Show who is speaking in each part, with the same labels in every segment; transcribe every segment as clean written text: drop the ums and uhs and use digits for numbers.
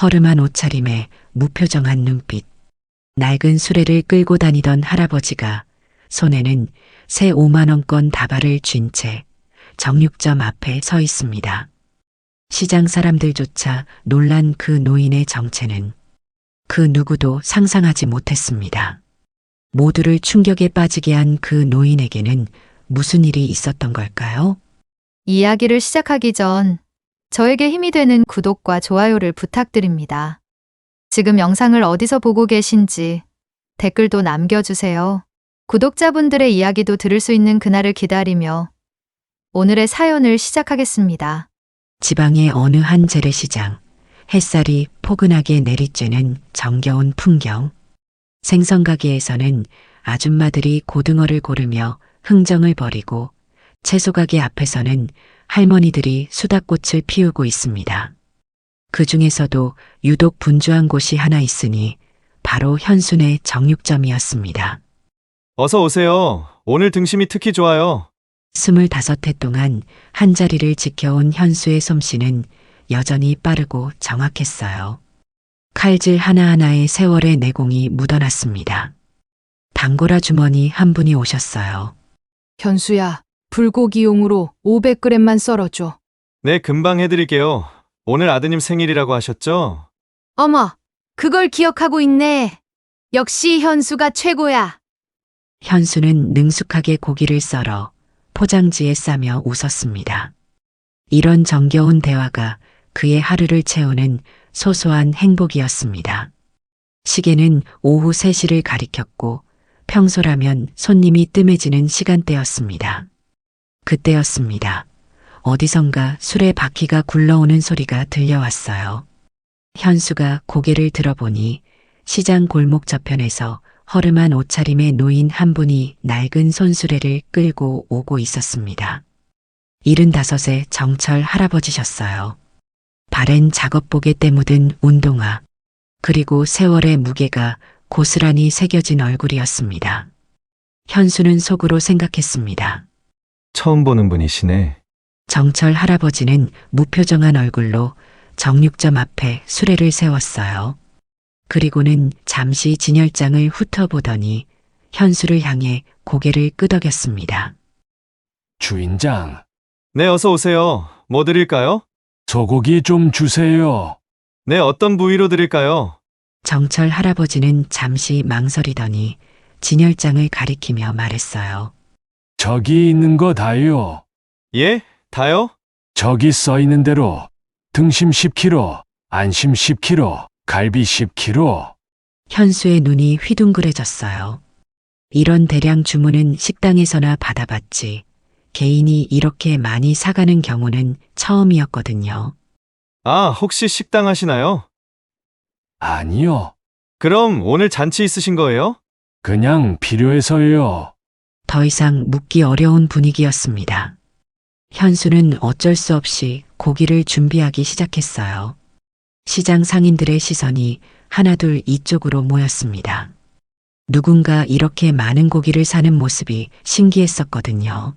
Speaker 1: 허름한 옷차림에 무표정한 눈빛. 낡은 수레를 끌고 다니던 할아버지가 손에는 새 5만 원권 다발을 쥔 채 정육점 앞에 서 있습니다. 시장 사람들조차 놀란 그 노인의 정체는 그 누구도 상상하지 못했습니다. 모두를 충격에 빠지게 한 그 노인에게는 무슨 일이 있었던 걸까요?
Speaker 2: 이야기를 시작하기 전 저에게 힘이 되는 구독과 좋아요를 부탁드립니다. 지금 영상을 어디서 보고 계신지 댓글도 남겨주세요. 구독자분들의 이야기도 들을 수 있는 그날을 기다리며 오늘의 사연을 시작하겠습니다.
Speaker 1: 지방의 어느 한 재래시장, 햇살이 포근하게 내리쬐는 정겨운 풍경. 생선가게에서는 아줌마들이 고등어를 고르며 흥정을 벌이고 채소가게 앞에서는 할머니들이 수다꽃을 피우고 있습니다. 그 중에서도 유독 분주한 곳이 하나 있으니 바로 현순의 정육점이었습니다.
Speaker 3: 어서 오세요. 오늘 등심이 특히 좋아요.
Speaker 1: 25해 동안 한 자리를 지켜온 현수의 솜씨는 여전히 빠르고 정확했어요. 칼질 하나하나에 세월의 내공이 묻어났습니다. 단고라 주머니 한 분이 오셨어요.
Speaker 4: 현수야, 불고기용으로 500g만 썰어줘.
Speaker 3: 네, 금방 해드릴게요. 오늘 아드님 생일이라고 하셨죠?
Speaker 4: 어머, 그걸 기억하고 있네. 역시 현수가 최고야.
Speaker 1: 현수는 능숙하게 고기를 썰어 포장지에 싸며 웃었습니다. 이런 정겨운 대화가 그의 하루를 채우는 소소한 행복이었습니다. 시계는 오후 3시를 가리켰고 평소라면 손님이 뜸해지는 시간대였습니다. 그때였습니다. 어디선가 술의 바퀴가 굴러오는 소리가 들려왔어요. 현수가 고개를 들어보니 시장 골목 저편에서 허름한 옷차림의 노인 한 분이 낡은 손수레를 끌고 오고 있었습니다. 75의 정철 할아버지셨어요. 발엔 작업복에 때 묻은 운동화, 그리고 세월의 무게가 고스란히 새겨진 얼굴이었습니다. 현수는 속으로 생각했습니다.
Speaker 3: 처음 보는 분이시네.
Speaker 1: 정철 할아버지는 무표정한 얼굴로 정육점 앞에 수레를 세웠어요. 그리고는 잠시 진열장을 훑어보더니 현수를 향해 고개를 끄덕였습니다.
Speaker 5: 주인장,
Speaker 3: 네, 어서 오세요. 뭐 드릴까요?
Speaker 5: 소고기 좀 주세요.
Speaker 3: 네, 어떤 부위로 드릴까요?
Speaker 1: 정철 할아버지는 잠시 망설이더니 진열장을 가리키며 말했어요.
Speaker 5: 저기 있는 거 다요.
Speaker 3: 예? 다요?
Speaker 5: 저기 써 있는 대로 등심 10kg, 안심 10kg, 갈비 10kg.
Speaker 1: 현수의 눈이 휘둥그레졌어요. 이런 대량 주문은 식당에서나 받아봤지 개인이 이렇게 많이 사가는 경우는 처음이었거든요.
Speaker 3: 아, 혹시 식당 하시나요?
Speaker 5: 아니요.
Speaker 3: 그럼 오늘 잔치 있으신 거예요?
Speaker 5: 그냥 필요해서요.
Speaker 1: 더 이상 묻기 어려운 분위기였습니다. 현수는 어쩔 수 없이 고기를 준비하기 시작했어요. 시장 상인들의 시선이 하나둘 이쪽으로 모였습니다. 누군가 이렇게 많은 고기를 사는 모습이 신기했었거든요.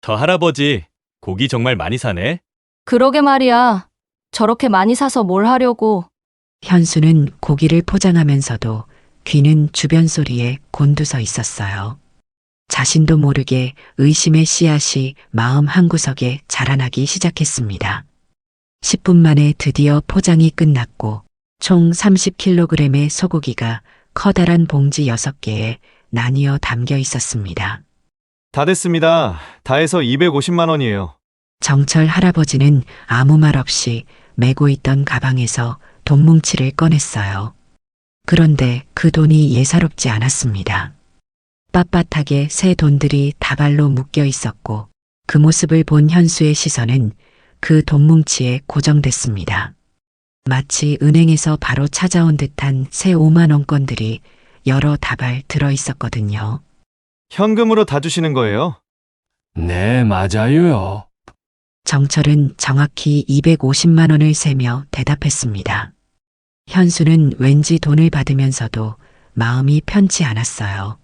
Speaker 6: 저 할아버지, 고기 정말 많이 사네.
Speaker 7: 그러게 말이야. 저렇게 많이 사서 뭘 하려고.
Speaker 1: 현수는 고기를 포장하면서도 귀는 주변 소리에 곤두서 있었어요. 자신도 모르게 의심의 씨앗이 마음 한구석에 자라나기 시작했습니다. 10분 만에 드디어 포장이 끝났고 총 30kg의 소고기가 커다란 봉지 6개에 나뉘어 담겨 있었습니다.
Speaker 3: 다 됐습니다. 다 해서 250만 원이에요.
Speaker 1: 정철 할아버지는 아무 말 없이 메고 있던 가방에서 돈 뭉치를 꺼냈어요. 그런데 그 돈이 예사롭지 않았습니다. 빳빳하게 새 돈들이 다발로 묶여 있었고 그 모습을 본 현수의 시선은 그 돈 뭉치에 고정됐습니다. 마치 은행에서 바로 찾아온 듯한 새 5만 원권들이 여러 다발 들어 있었거든요.
Speaker 3: 현금으로 다 주시는 거예요?
Speaker 5: 네, 맞아요.
Speaker 1: 정철은 정확히 250만 원을 세며 대답했습니다. 현수는 왠지 돈을 받으면서도 마음이 편치 않았어요.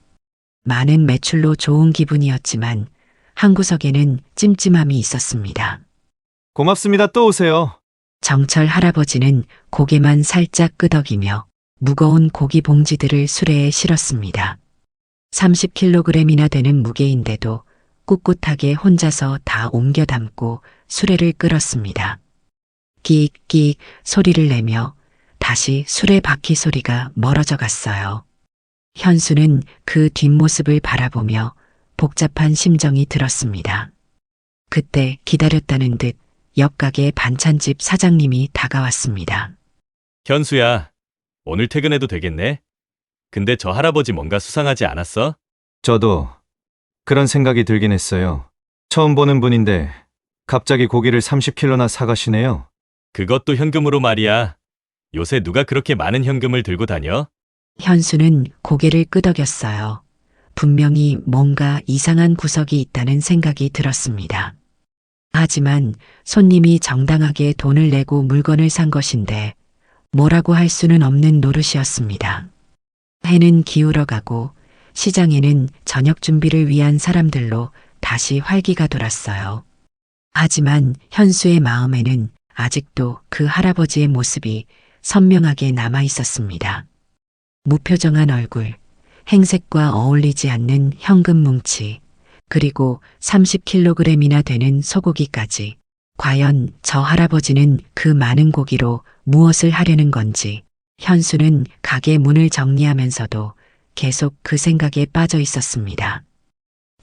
Speaker 1: 많은 매출로 좋은 기분이었지만 한 구석에는 찜찜함이 있었습니다.
Speaker 3: 고맙습니다. 또 오세요.
Speaker 1: 정철 할아버지는 고개만 살짝 끄덕이며 무거운 고기 봉지들을 수레에 실었습니다. 30kg이나 되는 무게인데도 꿋꿋하게 혼자서 다 옮겨 담고 수레를 끌었습니다. 끼익끼익 소리를 내며 다시 수레 바퀴 소리가 멀어져 갔어요. 현수는 그 뒷모습을 바라보며 복잡한 심정이 들었습니다. 그때 기다렸다는 듯 옆가게 반찬집 사장님이 다가왔습니다.
Speaker 6: 현수야, 오늘 퇴근해도 되겠네? 근데 저 할아버지 뭔가 수상하지 않았어?
Speaker 3: 저도 그런 생각이 들긴 했어요. 처음 보는 분인데 갑자기 고기를 30kg나 사가시네요.
Speaker 6: 그것도 현금으로 말이야. 요새 누가 그렇게 많은 현금을 들고 다녀?
Speaker 1: 현수는 고개를 끄덕였어요. 분명히 뭔가 이상한 구석이 있다는 생각이 들었습니다. 하지만 손님이 정당하게 돈을 내고 물건을 산 것인데 뭐라고 할 수는 없는 노릇이었습니다. 해는 기울어가고 시장에는 저녁 준비를 위한 사람들로 다시 활기가 돌았어요. 하지만 현수의 마음에는 아직도 그 할아버지의 모습이 선명하게 남아 있었습니다. 무표정한 얼굴, 행색과 어울리지 않는 현금 뭉치, 그리고 30kg이나 되는 소고기까지. 과연 저 할아버지는 그 많은 고기로 무엇을 하려는 건지 현수는 가게 문을 정리하면서도 계속 그 생각에 빠져 있었습니다.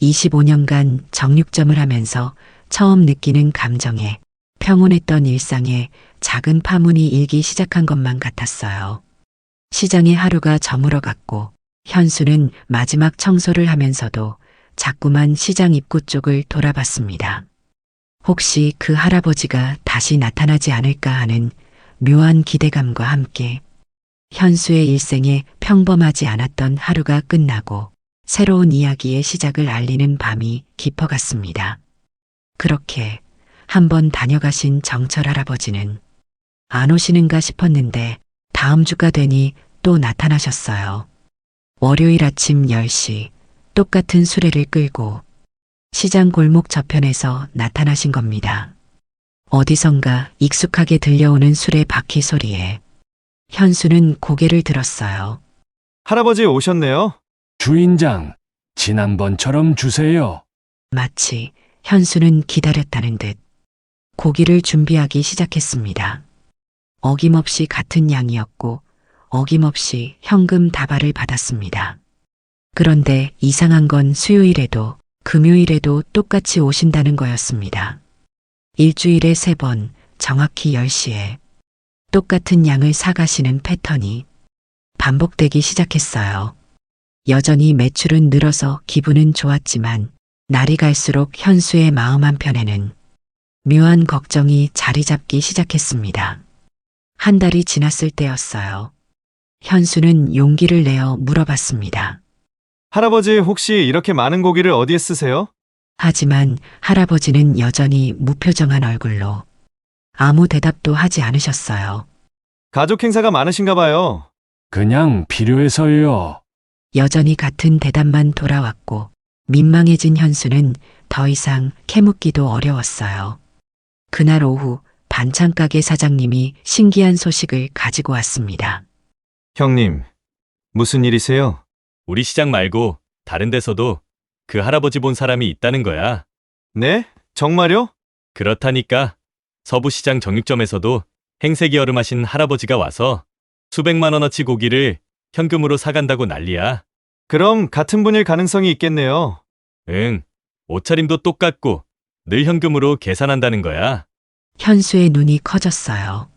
Speaker 1: 25년간 정육점을 하면서 처음 느끼는 감정에 평온했던 일상에 작은 파문이 일기 시작한 것만 같았어요. 시장의 하루가 저물어갔고 현수는 마지막 청소를 하면서도 자꾸만 시장 입구 쪽을 돌아봤습니다. 혹시 그 할아버지가 다시 나타나지 않을까 하는 묘한 기대감과 함께 현수의 일생에 평범하지 않았던 하루가 끝나고 새로운 이야기의 시작을 알리는 밤이 깊어갔습니다. 그렇게 한번 다녀가신 정철 할아버지는 안 오시는가 싶었는데 다음 주가 되니 또 나타나셨어요. 월요일 아침 10시 똑같은 수레를 끌고 시장 골목 저편에서 나타나신 겁니다. 어디선가 익숙하게 들려오는 수레 바퀴 소리에 현수는 고개를 들었어요.
Speaker 3: 할아버지 오셨네요.
Speaker 5: 주인장, 지난번처럼 주세요.
Speaker 1: 마치 현수는 기다렸다는 듯 고기를 준비하기 시작했습니다. 어김없이 같은 양이었고 어김없이 현금 다발을 받았습니다. 그런데 이상한 건 수요일에도 금요일에도 똑같이 오신다는 거였습니다. 일주일에 3번 정확히 10시에 똑같은 양을 사가시는 패턴이 반복되기 시작했어요. 여전히 매출은 늘어서 기분은 좋았지만 날이 갈수록 현수의 마음 한편에는 묘한 걱정이 자리 잡기 시작했습니다. 한 달이 지났을 때였어요. 현수는 용기를 내어 물어봤습니다.
Speaker 3: 할아버지 혹시 이렇게 많은 고기를 어디에 쓰세요?
Speaker 1: 하지만 할아버지는 여전히 무표정한 얼굴로 아무 대답도 하지 않으셨어요.
Speaker 3: 가족 행사가 많으신가 봐요.
Speaker 5: 그냥 필요해서요.
Speaker 1: 여전히 같은 대답만 돌아왔고 민망해진 현수는 더 이상 캐묻기도 어려웠어요. 그날 오후 반찬가게 사장님이 신기한 소식을 가지고 왔습니다.
Speaker 3: 형님, 무슨 일이세요?
Speaker 6: 우리 시장 말고 다른 데서도 그 할아버지 본 사람이 있다는 거야.
Speaker 3: 네? 정말요?
Speaker 6: 그렇다니까. 서부시장 정육점에서도 행색이 여름하신 할아버지가 와서 수백만 원어치 고기를 현금으로 사간다고 난리야.
Speaker 3: 그럼 같은 분일 가능성이 있겠네요.
Speaker 6: 응, 옷차림도 똑같고 늘 현금으로 계산한다는 거야.
Speaker 1: 현수의 눈이 커졌어요.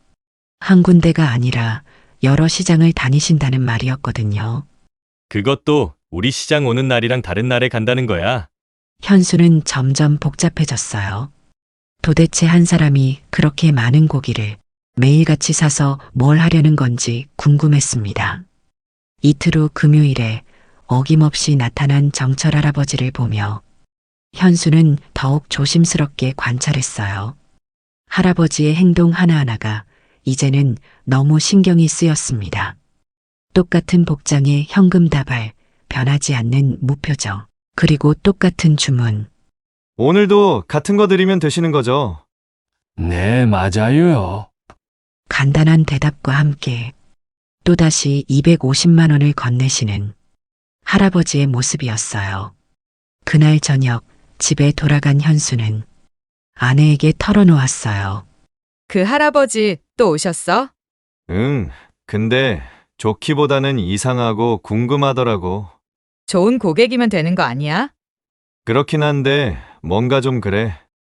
Speaker 1: 한 군데가 아니라 여러 시장을 다니신다는 말이었거든요.
Speaker 6: 그것도 우리 시장 오는 날이랑 다른 날에 간다는 거야.
Speaker 1: 현수는 점점 복잡해졌어요. 도대체 한 사람이 그렇게 많은 고기를 매일같이 사서 뭘 하려는 건지 궁금했습니다. 이틀 후 금요일에 어김없이 나타난 정철 할아버지를 보며 현수는 더욱 조심스럽게 관찰했어요. 할아버지의 행동 하나하나가 이제는 너무 신경이 쓰였습니다. 똑같은 복장의 현금 다발, 변하지 않는 무표정, 그리고 똑같은 주문.
Speaker 3: 오늘도 같은 거 드리면 되시는 거죠?
Speaker 5: 네, 맞아요.
Speaker 1: 간단한 대답과 함께 또다시 250만 원을 건네시는 할아버지의 모습이었어요. 그날 저녁 집에 돌아간 현수는 아내에게 털어놓았어요.
Speaker 8: 그 할아버지 또 오셨어?
Speaker 3: 응, 근데 좋기보다는 이상하고 궁금하더라고.
Speaker 8: 좋은 고객이면 되는 거 아니야?
Speaker 3: 그렇긴 한데 뭔가 좀 그래.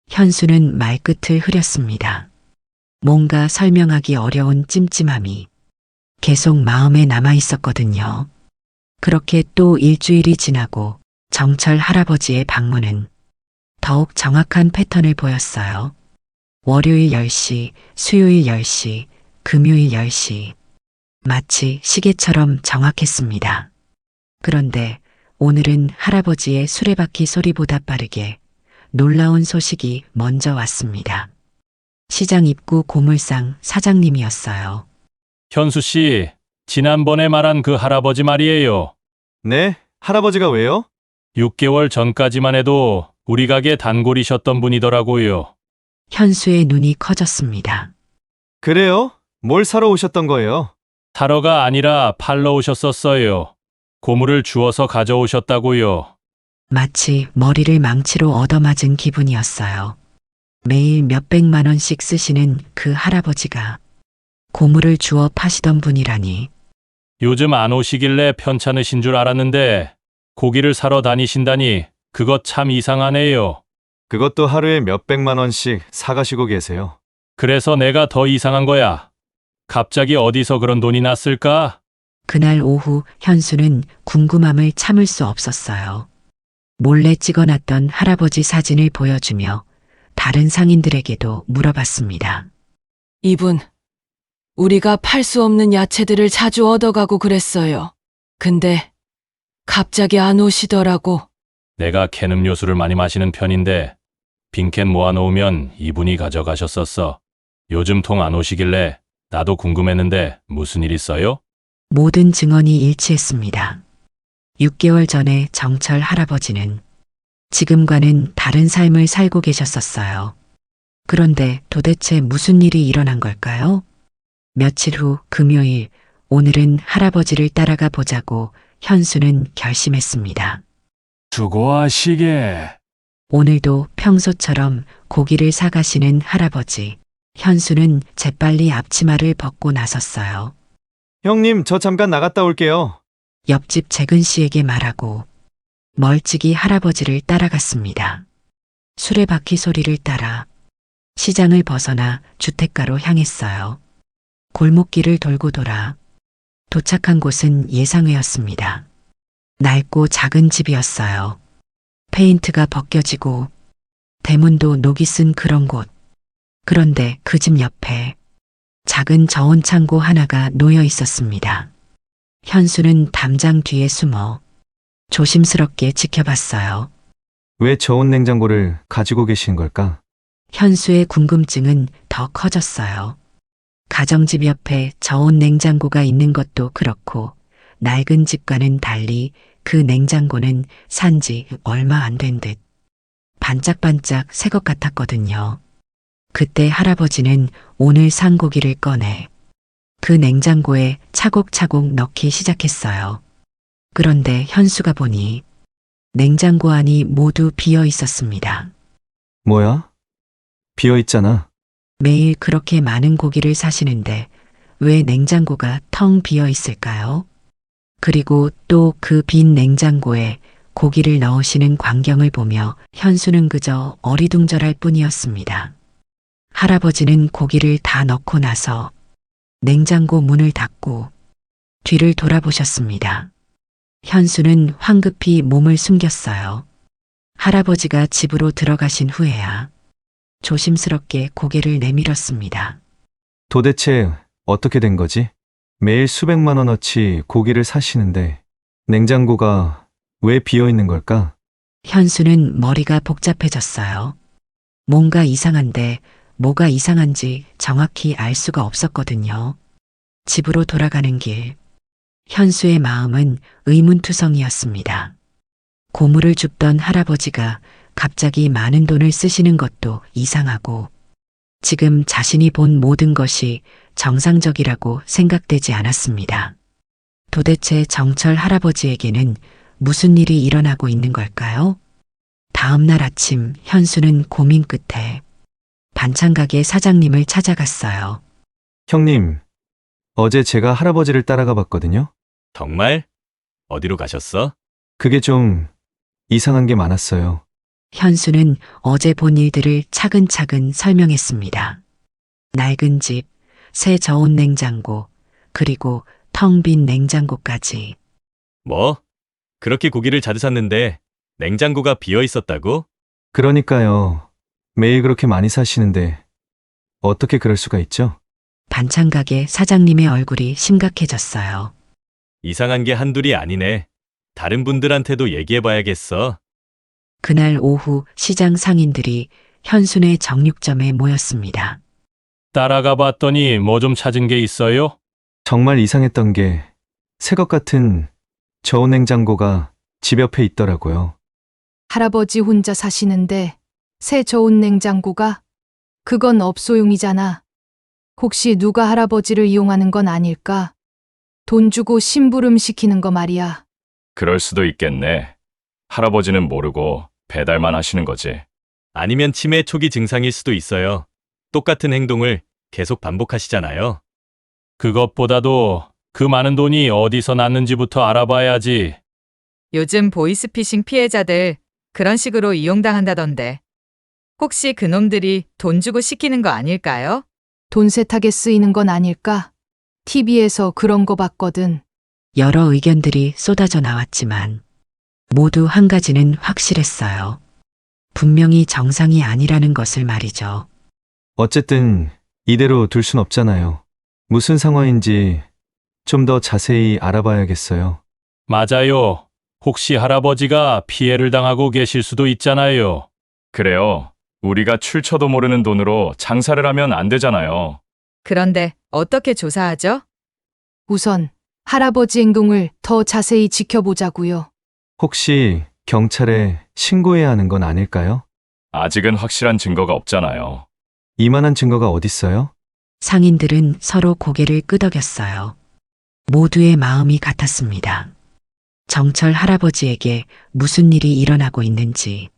Speaker 1: 현수는 말끝을 흐렸습니다. 뭔가 설명하기 어려운 찜찜함이 계속 마음에 남아 있었거든요. 그렇게 또 일주일이 지나고 정철 할아버지의 방문은 더욱 정확한 패턴을 보였어요. 월요일 10시, 수요일 10시, 금요일 10시. 마치 시계처럼 정확했습니다. 그런데 오늘은 할아버지의 수레바퀴 소리보다 빠르게 놀라운 소식이 먼저 왔습니다. 시장 입구 고물상 사장님이었어요.
Speaker 5: 현수 씨, 지난번에 말한 그 할아버지 말이에요.
Speaker 3: 네? 할아버지가 왜요?
Speaker 5: 6개월 전까지만 해도 우리 가게 단골이셨던 분이더라고요.
Speaker 1: 현수의 눈이 커졌습니다.
Speaker 3: 그래요? 뭘 사러 오셨던 거예요?
Speaker 5: 사러가 아니라 팔러 오셨었어요. 고물을 주워서 가져오셨다고요.
Speaker 1: 마치 머리를 망치로 얻어맞은 기분이었어요. 매일 몇백만 원씩 쓰시는 그 할아버지가 고물을 주워 파시던 분이라니.
Speaker 5: 요즘 안 오시길래 편찮으신 줄 알았는데 고기를 사러 다니신다니 그것 참 이상하네요.
Speaker 3: 그것도 하루에 몇백만 원씩 사가시고 계세요.
Speaker 5: 그래서 내가 더 이상한 거야. 갑자기 어디서 그런 돈이 났을까?
Speaker 1: 그날 오후 현수는 궁금함을 참을 수 없었어요. 몰래 찍어놨던 할아버지 사진을 보여주며 다른 상인들에게도 물어봤습니다.
Speaker 9: 이분, 우리가 팔 수 없는 야채들을 자주 얻어가고 그랬어요. 근데 갑자기 안 오시더라고.
Speaker 5: 내가 캔 음료수를 많이 마시는 편인데 빈캔 모아놓으면 이분이 가져가셨었어. 요즘 통 안 오시길래 나도 궁금했는데 무슨 일 있어요?
Speaker 1: 모든 증언이 일치했습니다. 6개월 전에 정철 할아버지는 지금과는 다른 삶을 살고 계셨었어요. 그런데 도대체 무슨 일이 일어난 걸까요? 며칠 후 금요일, 오늘은 할아버지를 따라가 보자고 현수는 결심했습니다.
Speaker 5: 수고하시게.
Speaker 1: 오늘도 평소처럼 고기를 사가시는 할아버지. 현수는 재빨리 앞치마를 벗고 나섰어요.
Speaker 3: 형님, 저 잠깐 나갔다 올게요.
Speaker 1: 옆집 재근 씨에게 말하고 멀찍이 할아버지를 따라갔습니다. 수레바퀴 소리를 따라 시장을 벗어나 주택가로 향했어요. 골목길을 돌고 돌아 도착한 곳은 예상외였습니다. 낡고 작은 집이었어요. 페인트가 벗겨지고 대문도 녹이 쓴 그런 곳. 그런데 그 집 옆에 작은 저온 창고 하나가 놓여 있었습니다. 현수는 담장 뒤에 숨어 조심스럽게 지켜봤어요.
Speaker 3: 왜 저온 냉장고를 가지고 계신 걸까?
Speaker 1: 현수의 궁금증은 더 커졌어요. 가정집 옆에 저온 냉장고가 있는 것도 그렇고 낡은 집과는 달리 그 냉장고는 산지 얼마 안 된 듯 반짝반짝 새 것 같았거든요. 그때 할아버지는 오늘 산 고기를 꺼내 그 냉장고에 차곡차곡 넣기 시작했어요. 그런데 현수가 보니 냉장고 안이 모두 비어 있었습니다.
Speaker 3: 뭐야? 비어있잖아.
Speaker 1: 매일 그렇게 많은 고기를 사시는데 왜 냉장고가 텅 비어 있을까요? 그리고 또 그 빈 냉장고에 고기를 넣으시는 광경을 보며 현수는 그저 어리둥절할 뿐이었습니다. 할아버지는 고기를 다 넣고 나서 냉장고 문을 닫고 뒤를 돌아보셨습니다. 현수는 황급히 몸을 숨겼어요. 할아버지가 집으로 들어가신 후에야 조심스럽게 고개를 내밀었습니다.
Speaker 3: 도대체 어떻게 된 거지? 매일 수백만 원어치 고기를 사시는데 냉장고가 왜 비어있는 걸까?
Speaker 1: 현수는 머리가 복잡해졌어요. 뭔가 이상한데 뭐가 이상한지 정확히 알 수가 없었거든요. 집으로 돌아가는 길. 현수의 마음은 의문투성이었습니다. 고물을 줍던 할아버지가 갑자기 많은 돈을 쓰시는 것도 이상하고 지금 자신이 본 모든 것이 정상적이라고 생각되지 않았습니다. 도대체 정철 할아버지에게는 무슨 일이 일어나고 있는 걸까요? 다음 날 아침 현수는 고민 끝에 반찬가게 사장님을 찾아갔어요.
Speaker 3: 형님, 어제 제가 할아버지를 따라가 봤거든요.
Speaker 6: 정말? 어디로 가셨어?
Speaker 3: 그게 좀 이상한 게 많았어요.
Speaker 1: 현수는 어제 본 일들을 차근차근 설명했습니다. 낡은 집, 새 저온 냉장고, 그리고 텅 빈 냉장고까지.
Speaker 6: 뭐? 그렇게 고기를 자주 샀는데 냉장고가 비어 있었다고?
Speaker 3: 그러니까요. 매일 그렇게 많이 사시는데 어떻게 그럴 수가 있죠?
Speaker 1: 반찬가게 사장님의 얼굴이 심각해졌어요.
Speaker 6: 이상한 게 한둘이 아니네. 다른 분들한테도 얘기해봐야겠어.
Speaker 1: 그날 오후 시장 상인들이 현순의 정육점에 모였습니다.
Speaker 5: 따라가 봤더니 뭐 좀 찾은 게 있어요?
Speaker 3: 정말 이상했던 게 새것 같은 저온 냉장고가 집 옆에 있더라고요.
Speaker 4: 할아버지 혼자 사시는데 새 저온 냉장고가? 그건 업소용이잖아. 혹시 누가 할아버지를 이용하는 건 아닐까? 돈 주고 심부름 시키는 거 말이야.
Speaker 5: 그럴 수도 있겠네. 할아버지는 모르고 배달만 하시는 거지.
Speaker 6: 아니면 치매 초기 증상일 수도 있어요. 똑같은 행동을 계속 반복하시잖아요.
Speaker 5: 그것보다도 그 많은 돈이 어디서 났는지부터 알아봐야지.
Speaker 8: 요즘 보이스피싱 피해자들 그런 식으로 이용당한다던데. 혹시 그놈들이 돈 주고 시키는 거 아닐까요?
Speaker 4: 돈 세탁에 쓰이는 건 아닐까? TV에서 그런 거 봤거든.
Speaker 1: 여러 의견들이 쏟아져 나왔지만 모두 한 가지는 확실했어요. 분명히 정상이 아니라는 것을 말이죠.
Speaker 3: 어쨌든 이대로 둘 순 없잖아요. 무슨 상황인지 좀 더 자세히 알아봐야겠어요.
Speaker 5: 맞아요. 혹시 할아버지가 피해를 당하고 계실 수도 있잖아요. 그래요. 우리가 출처도 모르는 돈으로 장사를 하면 안 되잖아요.
Speaker 8: 그런데 어떻게 조사하죠?
Speaker 4: 우선 할아버지 행동을 더 자세히 지켜보자고요.
Speaker 3: 혹시 경찰에 신고해야 하는 건 아닐까요?
Speaker 5: 아직은 확실한 증거가 없잖아요.
Speaker 3: 이만한 증거가 어딨어요?
Speaker 1: 상인들은 서로 고개를 끄덕였어요. 모두의 마음이 같았습니다. 정철 할아버지에게 무슨 일이 일어나고 있는지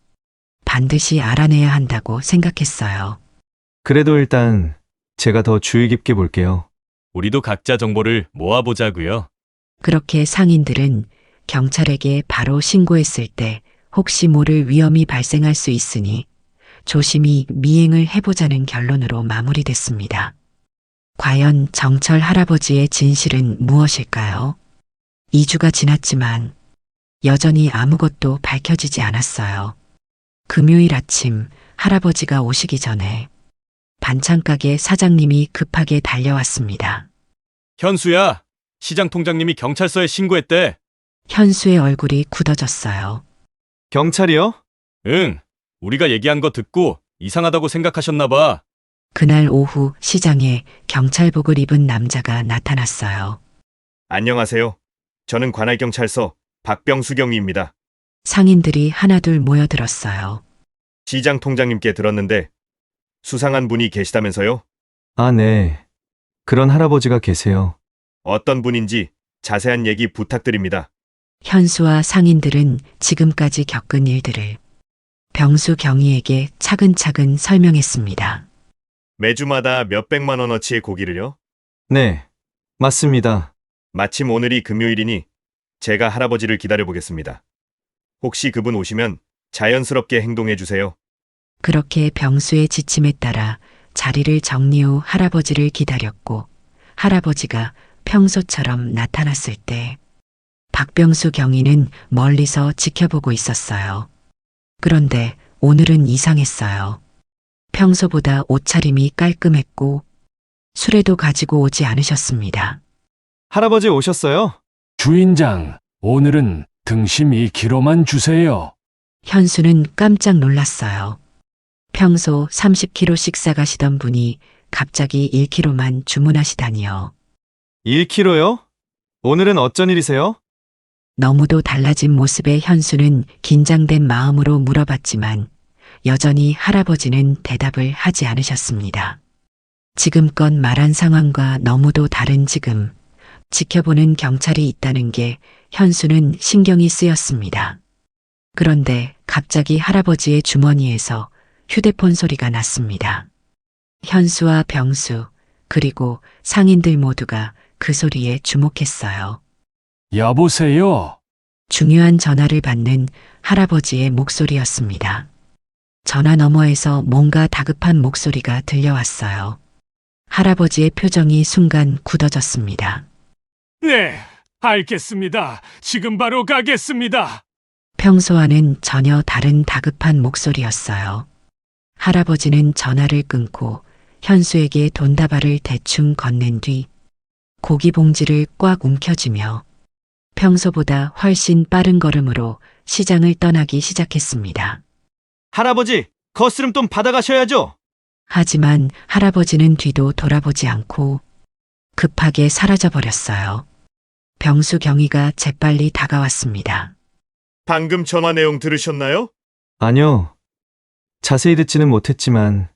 Speaker 1: 반드시 알아내야 한다고 생각했어요.
Speaker 3: 그래도 일단 제가 더 주의 깊게 볼게요.
Speaker 6: 우리도 각자 정보를 모아보자고요.
Speaker 1: 그렇게 상인들은 경찰에게 바로 신고했을 때 혹시 모를 위험이 발생할 수 있으니 조심히 미행을 해보자는 결론으로 마무리됐습니다. 과연 정철 할아버지의 진실은 무엇일까요? 2주가 지났지만 여전히 아무것도 밝혀지지 않았어요. 금요일 아침 할아버지가 오시기 전에 반찬가게 사장님이 급하게 달려왔습니다.
Speaker 6: 현수야, 시장 통장님이 경찰서에 신고했대.
Speaker 1: 현수의 얼굴이 굳어졌어요.
Speaker 3: 경찰이요?
Speaker 6: 응, 우리가 얘기한 거 듣고 이상하다고 생각하셨나 봐.
Speaker 1: 그날 오후 시장에 경찰복을 입은 남자가 나타났어요.
Speaker 10: 안녕하세요. 저는 관할경찰서 박병수경위입니다.
Speaker 1: 상인들이 하나둘 모여들었어요.
Speaker 10: 시장 통장님께 들었는데 수상한 분이 계시다면서요?
Speaker 3: 아, 네. 그런 할아버지가 계세요.
Speaker 10: 어떤 분인지 자세한 얘기 부탁드립니다.
Speaker 1: 현수와 상인들은 지금까지 겪은 일들을 병수 경위에게 차근차근 설명했습니다.
Speaker 10: 매주마다 몇백만 원어치의 고기를요?
Speaker 3: 네, 맞습니다.
Speaker 10: 마침 오늘이 금요일이니 제가 할아버지를 기다려보겠습니다. 혹시 그분 오시면 자연스럽게 행동해 주세요.
Speaker 1: 그렇게 병수의 지침에 따라 자리를 정리 후 할아버지를 기다렸고 할아버지가 평소처럼 나타났을 때 박병수 경위는 멀리서 지켜보고 있었어요. 그런데 오늘은 이상했어요. 평소보다 옷차림이 깔끔했고 술에도 가지고 오지 않으셨습니다.
Speaker 3: 할아버지 오셨어요?
Speaker 5: 주인장, 오늘은 등심 2kg만 주세요.
Speaker 1: 현수는 깜짝 놀랐어요. 평소 30kg씩 싸가시던 분이 갑자기 1kg만 주문하시다니요.
Speaker 3: 1kg요? 오늘은 어쩐 일이세요?
Speaker 1: 너무도 달라진 모습에 현수는 긴장된 마음으로 물어봤지만 여전히 할아버지는 대답을 하지 않으셨습니다. 지금껏 말한 상황과 너무도 다른 지금, 지켜보는 경찰이 있다는 게 현수는 신경이 쓰였습니다. 그런데 갑자기 할아버지의 주머니에서 휴대폰 소리가 났습니다. 현수와 병수, 그리고 상인들 모두가 그 소리에 주목했어요.
Speaker 5: 여보세요?
Speaker 1: 중요한 전화를 받는 할아버지의 목소리였습니다. 전화 너머에서 뭔가 다급한 목소리가 들려왔어요. 할아버지의 표정이 순간 굳어졌습니다.
Speaker 5: 네, 알겠습니다. 지금 바로 가겠습니다.
Speaker 1: 평소와는 전혀 다른 다급한 목소리였어요. 할아버지는 전화를 끊고 현수에게 돈다발을 대충 건넨 뒤 고기 봉지를 꽉 움켜쥐며 평소보다 훨씬 빠른 걸음으로 시장을 떠나기 시작했습니다.
Speaker 3: 할아버지, 거스름 돈 받아가셔야죠.
Speaker 1: 하지만 할아버지는 뒤도 돌아보지 않고 급하게 사라져버렸어요. 병수 경위가 재빨리 다가왔습니다.
Speaker 10: 방금 전화 내용 들으셨나요?
Speaker 3: 아니요. 자세히 듣지는 못했지만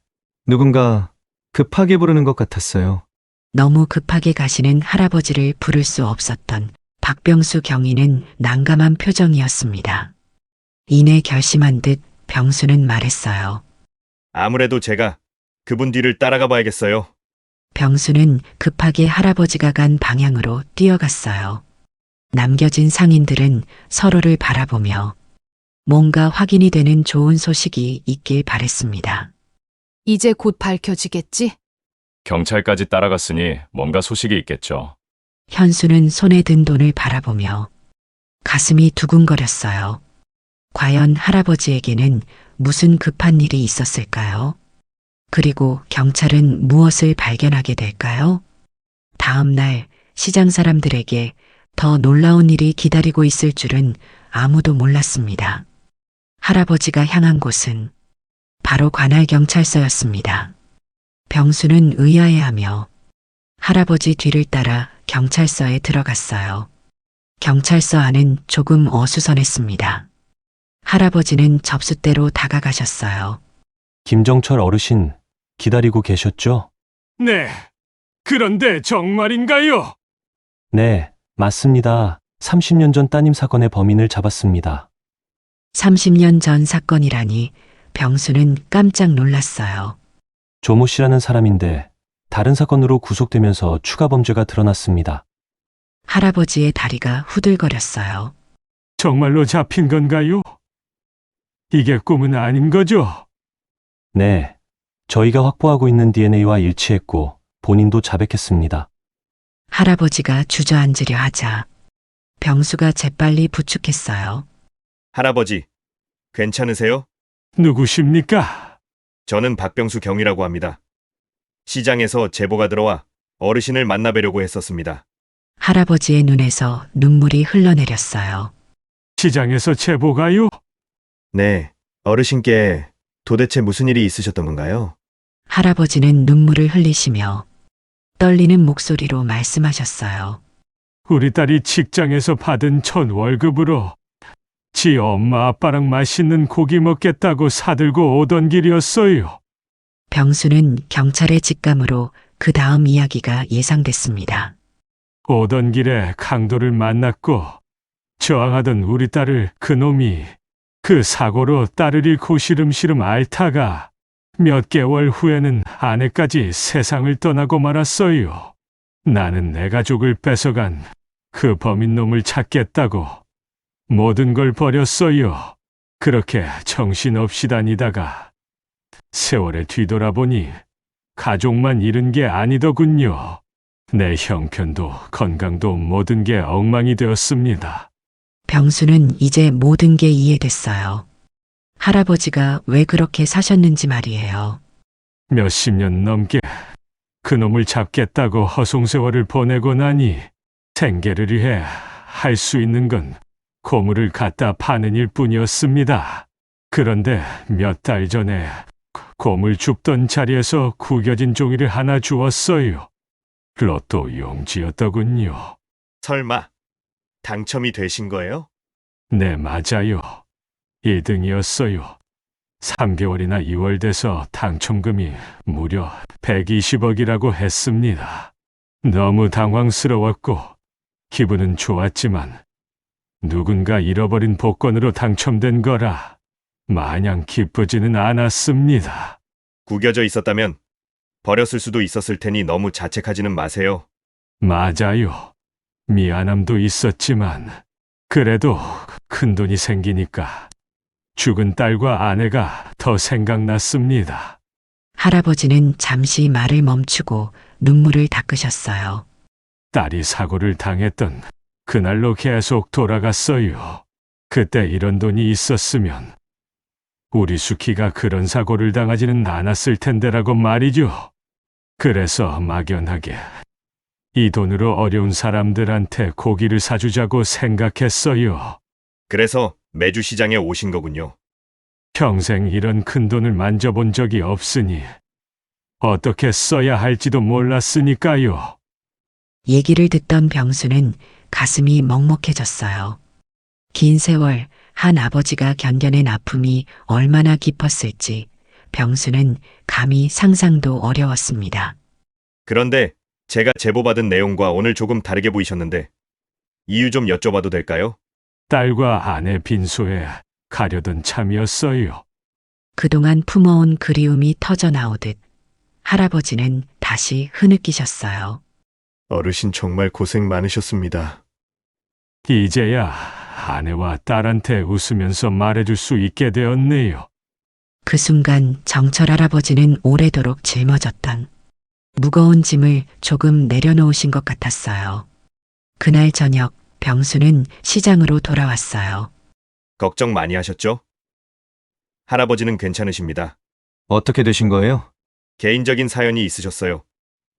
Speaker 3: 누군가 급하게 부르는 것 같았어요.
Speaker 1: 너무 급하게 가시는 할아버지를 부를 수 없었던 박병수 경위는 난감한 표정이었습니다. 이내 결심한 듯 병수는 말했어요.
Speaker 10: 아무래도 제가 그분 뒤를 따라가 봐야겠어요.
Speaker 1: 병수는 급하게 할아버지가 간 방향으로 뛰어갔어요. 남겨진 상인들은 서로를 바라보며 뭔가 확인이 되는 좋은 소식이 있길 바랬습니다.
Speaker 4: 이제 곧 밝혀지겠지?
Speaker 6: 경찰까지 따라갔으니 뭔가 소식이 있겠죠.
Speaker 1: 현수는 손에 든 돈을 바라보며 가슴이 두근거렸어요. 과연 할아버지에게는 무슨 급한 일이 있었을까요? 그리고 경찰은 무엇을 발견하게 될까요? 다음 날 시장 사람들에게 더 놀라운 일이 기다리고 있을 줄은 아무도 몰랐습니다. 할아버지가 향한 곳은 바로 관할경찰서였습니다. 병수는 의아해하며 할아버지 뒤를 따라 경찰서에 들어갔어요. 경찰서 안은 조금 어수선했습니다. 할아버지는 접수대로 다가가셨어요.
Speaker 11: 김정철 어르신 기다리고 계셨죠?
Speaker 5: 네. 그런데 정말인가요?
Speaker 11: 네, 맞습니다. 30년 전 따님 사건의 범인을 잡았습니다.
Speaker 1: 30년 전 사건이라니 병수는 깜짝 놀랐어요.
Speaker 11: 조모 씨라는 사람인데 다른 사건으로 구속되면서 추가 범죄가 드러났습니다.
Speaker 1: 할아버지의 다리가 후들거렸어요.
Speaker 5: 정말로 잡힌 건가요? 이게 꿈은 아닌 거죠?
Speaker 11: 네, 저희가 확보하고 있는 DNA와 일치했고 본인도 자백했습니다.
Speaker 1: 할아버지가 주저앉으려 하자 병수가 재빨리 부축했어요.
Speaker 10: 할아버지, 괜찮으세요?
Speaker 5: 누구십니까?
Speaker 10: 저는 박병수 경이라고 합니다. 시장에서 제보가 들어와 어르신을 만나뵈려고 했었습니다.
Speaker 1: 할아버지의 눈에서 눈물이 흘러내렸어요.
Speaker 5: 시장에서 제보가요?
Speaker 10: 네, 어르신께 도대체 무슨 일이 있으셨던 건가요?
Speaker 1: 할아버지는 눈물을 흘리시며 떨리는 목소리로 말씀하셨어요.
Speaker 5: 우리 딸이 직장에서 받은 첫 월급으로 지 엄마 아빠랑 맛있는 고기 먹겠다고 사들고 오던 길이었어요.
Speaker 1: 병수는 경찰의 직감으로 그 다음 이야기가 예상됐습니다.
Speaker 5: 오던 길에 강도를 만났고 저항하던 우리 딸을 그놈이 그 사고로 딸을 잃고 시름시름 앓다가 몇 개월 후에는 아내까지 세상을 떠나고 말았어요. 나는 내 가족을 뺏어간 그 범인놈을 찾겠다고 모든 걸 버렸어요. 그렇게 정신없이 다니다가 세월에 뒤돌아보니 가족만 잃은 게 아니더군요. 내 형편도 건강도 모든 게 엉망이 되었습니다.
Speaker 1: 병수는 이제 모든 게 이해됐어요. 할아버지가 왜 그렇게 사셨는지 말이에요.
Speaker 5: 몇십 년 넘게 그놈을 잡겠다고 허송세월을 보내고 나니 생계를 위해 할 수 있는 건 고물을 갖다 파는 일뿐이었습니다. 그런데 몇 달 전에 고물 줍던 자리에서 구겨진 종이를 하나 주었어요. 로또 용지였더군요.
Speaker 10: 설마 당첨이 되신 거예요?
Speaker 5: 네, 맞아요. 1등이었어요.
Speaker 11: 3개월이나 2월 돼서 당첨금이 무려 120억이라고 했습니다. 너무 당황스러웠고 기분은 좋았지만 누군가 잃어버린 복권으로 당첨된 거라 마냥 기쁘지는 않았습니다.
Speaker 10: 구겨져 있었다면 버렸을 수도 있었을 테니 너무 자책하지는 마세요.
Speaker 11: 맞아요. 미안함도 있었지만 그래도 큰돈이 생기니까 죽은 딸과 아내가 더 생각났습니다.
Speaker 1: 할아버지는 잠시 말을 멈추고 눈물을 닦으셨어요.
Speaker 11: 딸이 사고를 당했던 그날로 계속 돌아갔어요. 그때 이런 돈이 있었으면 우리 수키가 그런 사고를 당하지는 않았을 텐데라고 말이죠. 그래서 막연하게 이 돈으로 어려운 사람들한테 고기를 사주자고 생각했어요.
Speaker 10: 그래서 매주 시장에 오신 거군요.
Speaker 11: 평생 이런 큰 돈을 만져본 적이 없으니 어떻게 써야 할지도 몰랐으니까요.
Speaker 1: 얘기를 듣던 병수는 가슴이 먹먹해졌어요. 긴 세월 한 아버지가 견뎌낸 아픔이 얼마나 깊었을지 병수는 감히 상상도 어려웠습니다.
Speaker 10: 그런데 제가 제보받은 내용과 오늘 조금 다르게 보이셨는데 이유 좀 여쭤봐도 될까요?
Speaker 11: 딸과 아내 빈소에 가려던 참이었어요.
Speaker 1: 그동안 품어온 그리움이 터져 나오듯 할아버지는 다시 흐느끼셨어요.
Speaker 10: 어르신 정말 고생 많으셨습니다.
Speaker 11: 이제야 아내와 딸한테 웃으면서 말해줄 수 있게 되었네요.
Speaker 1: 그 순간 정철 할아버지는 오래도록 짊어졌던 무거운 짐을 조금 내려놓으신 것 같았어요. 그날 저녁 병수는 시장으로 돌아왔어요.
Speaker 10: 걱정 많이 하셨죠? 할아버지는 괜찮으십니다.
Speaker 3: 어떻게 되신 거예요?
Speaker 10: 개인적인 사연이 있으셨어요.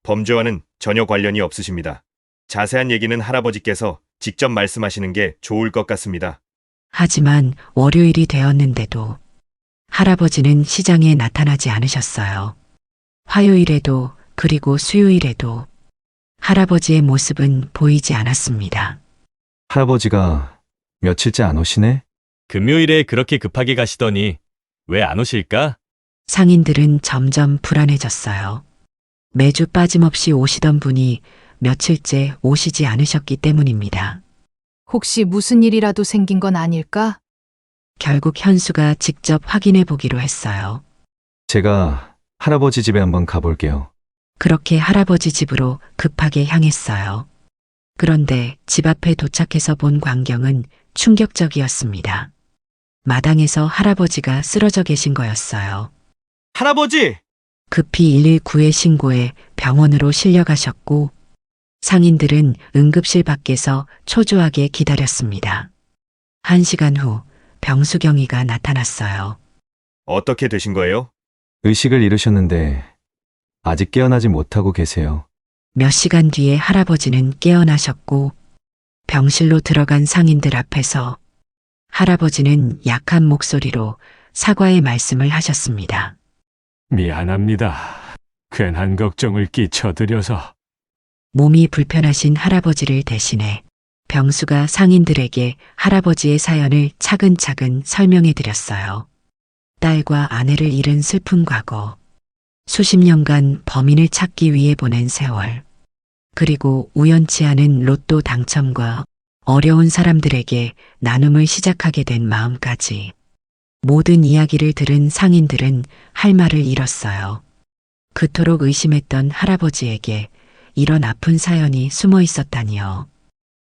Speaker 10: 범죄와는 전혀 관련이 없으십니다. 자세한 얘기는 할아버지께서 직접 말씀하시는 게 좋을 것 같습니다.
Speaker 1: 하지만 월요일이 되었는데도 할아버지는 시장에 나타나지 않으셨어요. 화요일에도 그리고 수요일에도 할아버지의 모습은 보이지 않았습니다.
Speaker 3: 할아버지가 며칠째 안 오시네?
Speaker 6: 금요일에 그렇게 급하게 가시더니 왜 안 오실까?
Speaker 1: 상인들은 점점 불안해졌어요. 매주 빠짐없이 오시던 분이 며칠째 오시지 않으셨기 때문입니다.
Speaker 4: 혹시 무슨 일이라도 생긴 건 아닐까?
Speaker 1: 결국 현수가 직접 확인해 보기로 했어요.
Speaker 3: 제가 할아버지 집에 한번 가볼게요.
Speaker 1: 그렇게 할아버지 집으로 급하게 향했어요. 그런데 집 앞에 도착해서 본 광경은 충격적이었습니다. 마당에서 할아버지가 쓰러져 계신 거였어요.
Speaker 3: 할아버지!
Speaker 1: 급히 119에 신고해 병원으로 실려가셨고 상인들은 응급실 밖에서 초조하게 기다렸습니다. 1시간 후 병수경이가 나타났어요.
Speaker 10: 어떻게 되신 거예요?
Speaker 3: 의식을 잃으셨는데 아직 깨어나지 못하고 계세요.
Speaker 1: 몇 시간 뒤에 할아버지는 깨어나셨고 병실로 들어간 상인들 앞에서 할아버지는 약한 목소리로 사과의 말씀을 하셨습니다.
Speaker 11: 미안합니다. 괜한 걱정을 끼쳐드려서.
Speaker 1: 몸이 불편하신 할아버지를 대신해 병수가 상인들에게 할아버지의 사연을 차근차근 설명해 드렸어요. 딸과 아내를 잃은 슬픈 과거, 수십 년간 범인을 찾기 위해 보낸 세월, 그리고 우연치 않은 로또 당첨과 어려운 사람들에게 나눔을 시작하게 된 마음까지. 모든 이야기를 들은 상인들은 할 말을 잃었어요. 그토록 의심했던 할아버지에게 이런 아픈 사연이 숨어 있었다니요.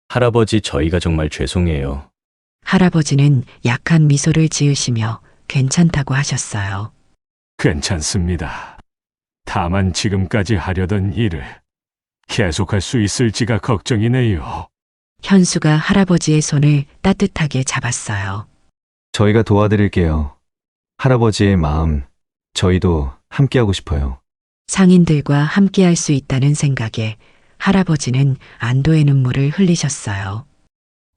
Speaker 6: 할아버지 저희가 정말 죄송해요.
Speaker 1: 할아버지는 약한 미소를 지으시며 괜찮다고 하셨어요.
Speaker 11: 괜찮습니다. 다만 지금까지 하려던 일을 계속할 수 있을지가 걱정이네요.
Speaker 1: 현수가 할아버지의 손을 따뜻하게 잡았어요.
Speaker 3: 저희가 도와드릴게요. 할아버지의 마음, 저희도 함께하고 싶어요.
Speaker 1: 상인들과 함께할 수 있다는 생각에 할아버지는 안도의 눈물을 흘리셨어요.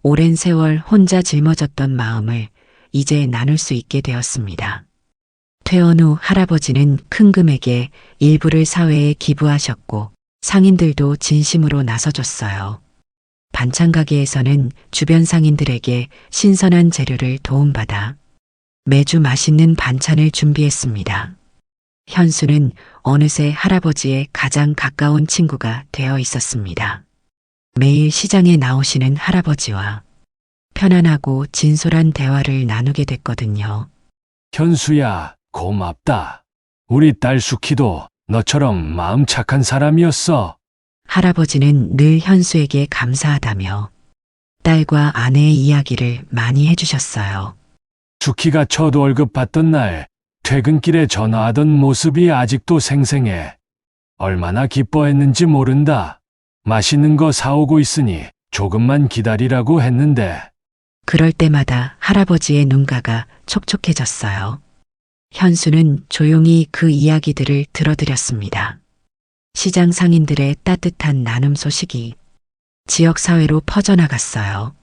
Speaker 1: 오랜 세월 혼자 짊어졌던 마음을 이제 나눌 수 있게 되었습니다. 퇴원 후 할아버지는 큰 금액의 일부를 사회에 기부하셨고 상인들도 진심으로 나서줬어요. 반찬 가게에서는 주변 상인들에게 신선한 재료를 도움받아 매주 맛있는 반찬을 준비했습니다. 현수는 어느새 할아버지의 가장 가까운 친구가 되어 있었습니다. 매일 시장에 나오시는 할아버지와 편안하고 진솔한 대화를 나누게 됐거든요.
Speaker 11: 현수야, 고맙다. 우리 딸 수키도 너처럼 마음 착한 사람이었어.
Speaker 1: 할아버지는 늘 현수에게 감사하다며 딸과 아내의 이야기를 많이 해주셨어요.
Speaker 11: 수키가 첫 월급 받던 날 퇴근길에 전화하던 모습이 아직도 생생해. 얼마나 기뻐했는지 모른다. 맛있는 거 사오고 있으니 조금만 기다리라고 했는데.
Speaker 1: 그럴 때마다 할아버지의 눈가가 촉촉해졌어요. 현수는 조용히 그 이야기들을 들어드렸습니다. 시장 상인들의 따뜻한 나눔 소식이 지역사회로 퍼져나갔어요.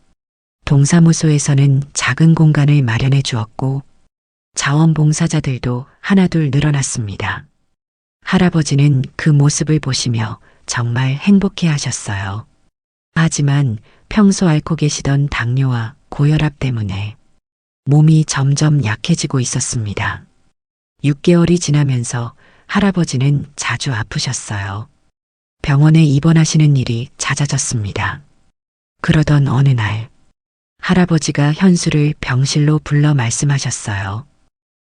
Speaker 1: 동사무소에서는 작은 공간을 마련해 주었고 자원봉사자들도 하나둘 늘어났습니다. 할아버지는 그 모습을 보시며 정말 행복해 하셨어요. 하지만 평소 앓고 계시던 당뇨와 고혈압 때문에 몸이 점점 약해지고 있었습니다. 6개월이 지나면서 할아버지는 자주 아프셨어요. 병원에 입원하시는 일이 잦아졌습니다. 그러던 어느 날, 할아버지가 현수를 병실로 불러 말씀하셨어요.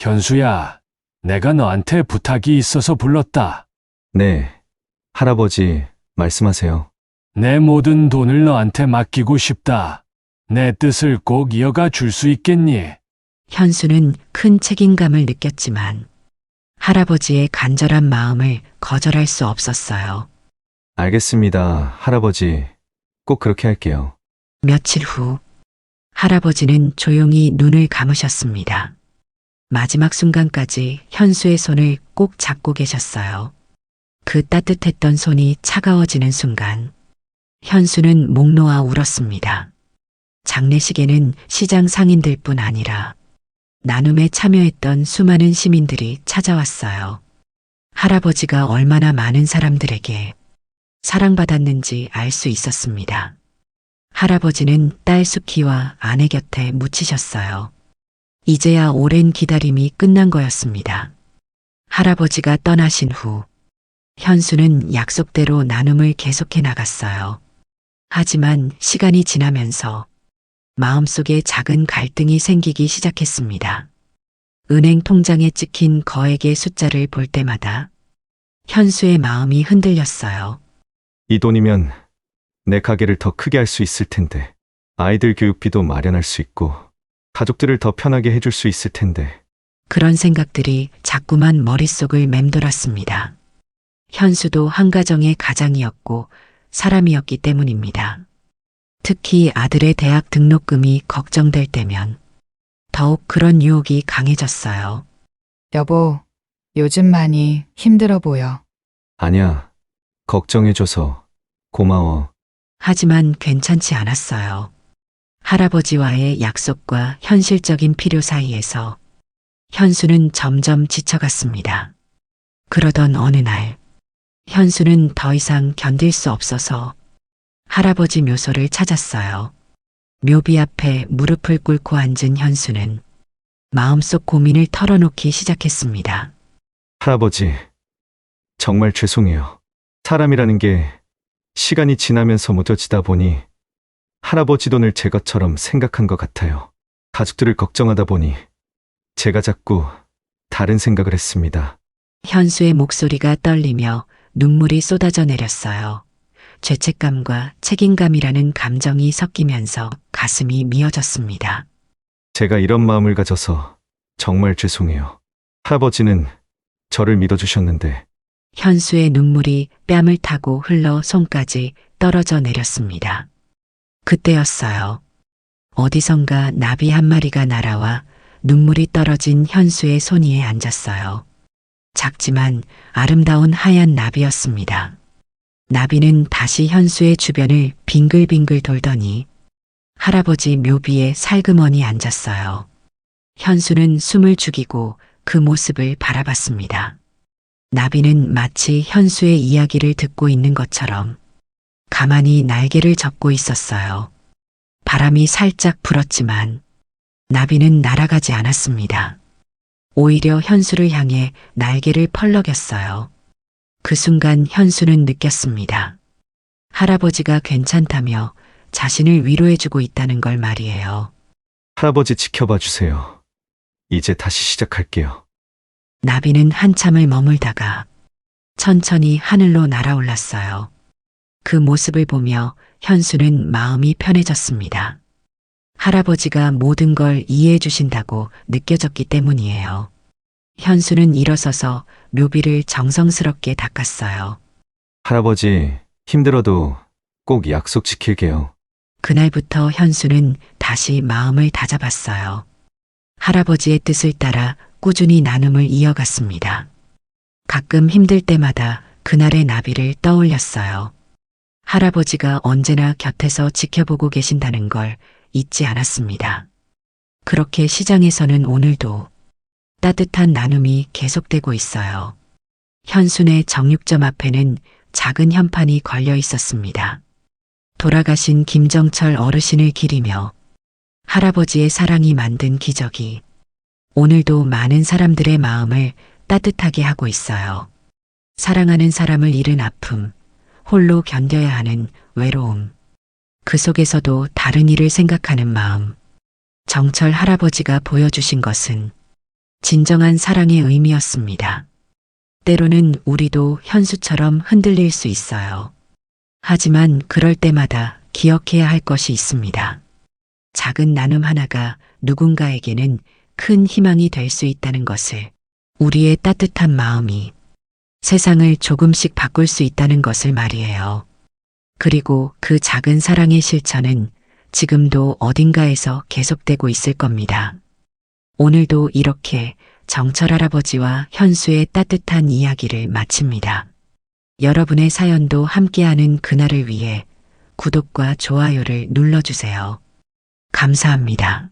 Speaker 11: 현수야, 내가 너한테 부탁이 있어서 불렀다.
Speaker 3: 네, 할아버지, 말씀하세요.
Speaker 11: 내 모든 돈을 너한테 맡기고 싶다. 내 뜻을 꼭 이어가 줄 수 있겠니?
Speaker 1: 현수는 큰 책임감을 느꼈지만 할아버지의 간절한 마음을 거절할 수 없었어요.
Speaker 3: 알겠습니다, 할아버지. 꼭 그렇게 할게요.
Speaker 1: 며칠 후, 할아버지는 조용히 눈을 감으셨습니다. 마지막 순간까지 현수의 손을 꼭 잡고 계셨어요. 그 따뜻했던 손이 차가워지는 순간, 현수는 목 놓아 울었습니다. 장례식에는 시장 상인들뿐 아니라 나눔에 참여했던 수많은 시민들이 찾아왔어요. 할아버지가 얼마나 많은 사람들에게 사랑받았는지 알 수 있었습니다. 할아버지는 딸 수키와 아내 곁에 묻히셨어요. 이제야 오랜 기다림이 끝난 거였습니다. 할아버지가 떠나신 후 현수는 약속대로 나눔을 계속해 나갔어요. 하지만 시간이 지나면서 마음속에 작은 갈등이 생기기 시작했습니다. 은행 통장에 찍힌 거액의 숫자를 볼 때마다 현수의 마음이 흔들렸어요.
Speaker 3: 이 돈이면 내 가게를 더 크게 할 수 있을 텐데, 아이들 교육비도 마련할 수 있고, 가족들을 더 편하게 해줄 수 있을 텐데.
Speaker 1: 그런 생각들이 자꾸만 머릿속을 맴돌았습니다. 현수도 한 가정의 가장이었고 사람이었기 때문입니다. 특히 아들의 대학 등록금이 걱정될 때면 더욱 그런 유혹이 강해졌어요.
Speaker 8: 여보, 요즘 많이 힘들어 보여.
Speaker 3: 아니야, 걱정해줘서 고마워.
Speaker 1: 하지만 괜찮지 않았어요. 할아버지와의 약속과 현실적인 필요 사이에서 현수는 점점 지쳐갔습니다. 그러던 어느 날, 현수는 더 이상 견딜 수 없어서 할아버지 묘소를 찾았어요. 묘비 앞에 무릎을 꿇고 앉은 현수는 마음속 고민을 털어놓기 시작했습니다.
Speaker 3: 할아버지, 정말 죄송해요. 사람이라는 게 시간이 지나면서 무뎌지다 보니 할아버지 돈을 제 것처럼 생각한 것 같아요. 가족들을 걱정하다 보니 제가 자꾸 다른 생각을 했습니다.
Speaker 1: 현수의 목소리가 떨리며 눈물이 쏟아져 내렸어요. 죄책감과 책임감이라는 감정이 섞이면서 가슴이 미어졌습니다.
Speaker 3: 제가 이런 마음을 가져서 정말 죄송해요. 할아버지는 저를 믿어주셨는데.
Speaker 1: 현수의 눈물이 뺨을 타고 흘러 손까지 떨어져 내렸습니다. 그때였어요. 어디선가 나비 한 마리가 날아와 눈물이 떨어진 현수의 손 위에 앉았어요. 작지만 아름다운 하얀 나비였습니다. 나비는 다시 현수의 주변을 빙글빙글 돌더니 할아버지 묘비에 살그머니 앉았어요. 현수는 숨을 죽이고 그 모습을 바라봤습니다. 나비는 마치 현수의 이야기를 듣고 있는 것처럼 가만히 날개를 접고 있었어요. 바람이 살짝 불었지만 나비는 날아가지 않았습니다. 오히려 현수를 향해 날개를 펄럭였어요. 그 순간 현수는 느꼈습니다. 할아버지가 괜찮다며 자신을 위로해주고 있다는 걸 말이에요.
Speaker 3: 할아버지 지켜봐 주세요. 이제 다시 시작할게요.
Speaker 1: 나비는 한참을 머물다가 천천히 하늘로 날아올랐어요. 그 모습을 보며 현수는 마음이 편해졌습니다. 할아버지가 모든 걸 이해해 주신다고 느껴졌기 때문이에요. 현수는 일어서서 묘비를 정성스럽게 닦았어요.
Speaker 3: 할아버지, 힘들어도 꼭 약속 지킬게요.
Speaker 1: 그날부터 현수는 다시 마음을 다잡았어요. 할아버지의 뜻을 따라 꾸준히 나눔을 이어갔습니다. 가끔 힘들 때마다 그날의 나비를 떠올렸어요. 할아버지가 언제나 곁에서 지켜보고 계신다는 걸 잊지 않았습니다. 그렇게 시장에서는 오늘도 따뜻한 나눔이 계속되고 있어요. 현순의 정육점 앞에는 작은 현판이 걸려 있었습니다. 돌아가신 김정철 어르신을 기리며 할아버지의 사랑이 만든 기적이 오늘도 많은 사람들의 마음을 따뜻하게 하고 있어요. 사랑하는 사람을 잃은 아픔, 홀로 견뎌야 하는 외로움, 그 속에서도 다른 일을 생각하는 마음. 정철 할아버지가 보여주신 것은 진정한 사랑의 의미였습니다. 때로는 우리도 현수처럼 흔들릴 수 있어요. 하지만 그럴 때마다 기억해야 할 것이 있습니다. 작은 나눔 하나가 누군가에게는 큰 희망이 될 수 있다는 것을, 우리의 따뜻한 마음이 세상을 조금씩 바꿀 수 있다는 것을 말이에요. 그리고 그 작은 사랑의 실천은 지금도 어딘가에서 계속되고 있을 겁니다. 오늘도 이렇게 정철 할아버지와 현수의 따뜻한 이야기를 마칩니다. 여러분의 사연도 함께하는 그날을 위해 구독과 좋아요를 눌러주세요. 감사합니다.